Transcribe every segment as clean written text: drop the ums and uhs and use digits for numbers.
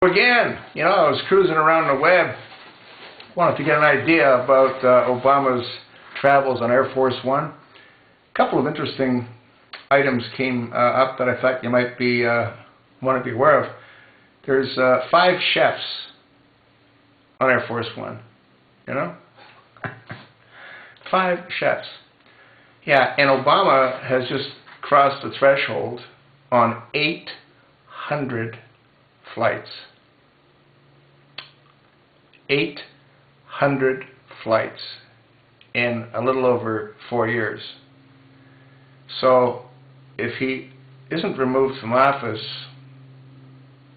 Again, I was cruising around the web, wanted to get an idea about Obama's travels on Air Force One. A couple of interesting items came up that I thought you might want to be aware of. There's 5 chefs on Air Force One, 5 chefs. Yeah, and Obama has just crossed the threshold on 800 flights. 800 flights in a little over 4 years. So if he isn't removed from office,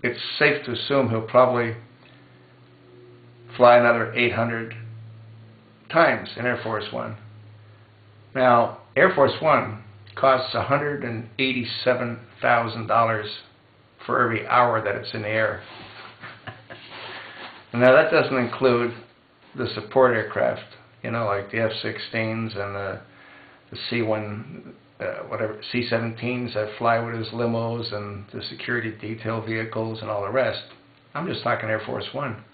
it's safe to assume he'll probably fly another 800 times in Air Force One. Now, Air Force One costs $187,000 for every hour that it's in the air. Now that doesn't include the support aircraft, like the F-16s and the C-17s that fly with his limos and the security detail vehicles and all the rest. I'm just talking Air Force One.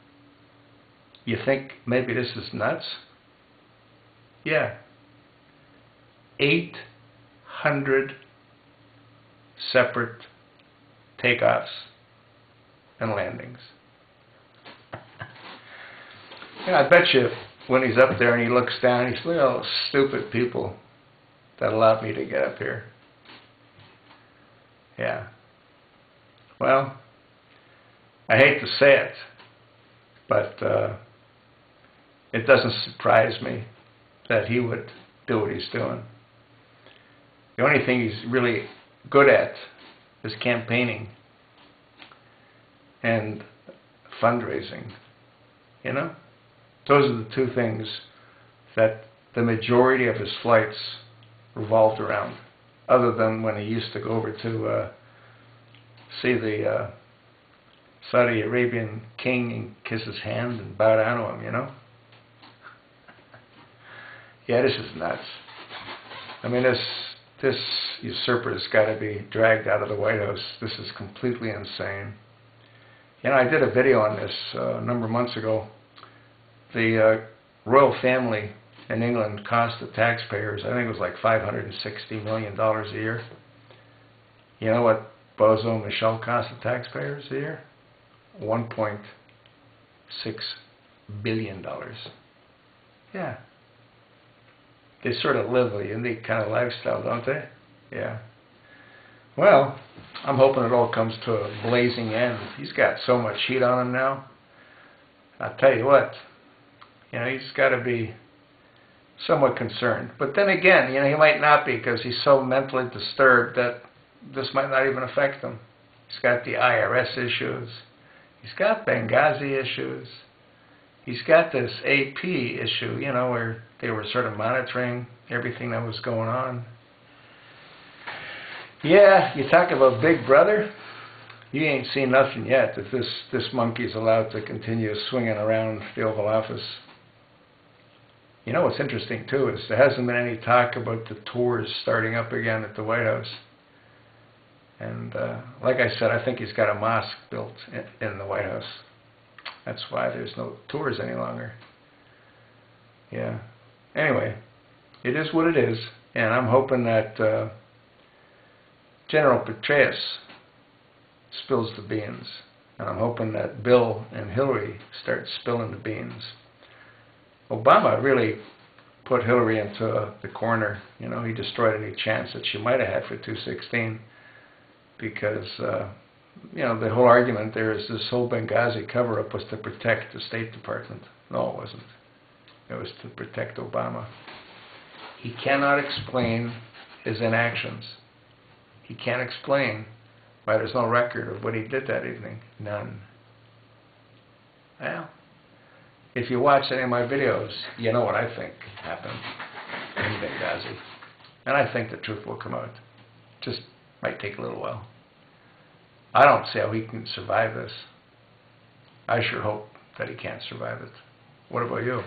You think maybe this is nuts? Yeah. 800 separate takeoffs and landings. I bet you when he's up there and he looks down, he's like, "Oh, stupid people that allowed me to get up here." Yeah. Well, I hate to say it, but it doesn't surprise me that he would do what he's doing. The only thing he's really good at is campaigning and fundraising, Those are the 2 things that the majority of his flights revolved around, other than when he used to go over to see the Saudi Arabian king and kiss his hand and bow down to him, Yeah, this is nuts. I mean, this usurper has got to be dragged out of the White House. This is completely insane. I did a video on this a number of months ago. The royal family in England cost the taxpayers, I think it was like $560 million a year. You know what Bozo and Michelle cost the taxpayers a year? $1.6 billion. Yeah. They sort of live a unique kind of lifestyle, don't they? Yeah. Well, I'm hoping it all comes to a blazing end. He's got so much heat on him now. I'll tell you what, he's got to be somewhat concerned. But then again, he might not be, because he's so mentally disturbed that this might not even affect him. He's got the IRS issues. He's got Benghazi issues. He's got this AP issue, where they were sort of monitoring everything that was going on. Yeah, you talk about Big Brother. You ain't seen nothing yet if this monkey's allowed to continue swinging around the Oval Office. What's interesting, too, is there hasn't been any talk about the tours starting up again at the White House. And like I said, I think he's got a mosque built in the White House. That's why there's no tours any longer. Yeah. Anyway, it is what it is, and I'm hoping that General Petraeus spills the beans, and I'm hoping that Bill and Hillary start spilling the beans. Obama really put Hillary into the corner. He destroyed any chance that she might have had for 216, because the whole argument there is this whole Benghazi cover-up was to protect the State Department. No, it wasn't. It was to protect Obama. He cannot explain his inactions. He can't explain why there's no record of what he did that evening. None. Well, if you watch any of my videos, you know what I think happened in Benghazi. And I think the truth will come out. Just might take a little while. I don't see how he can survive this. I sure hope that he can't survive it. What about you?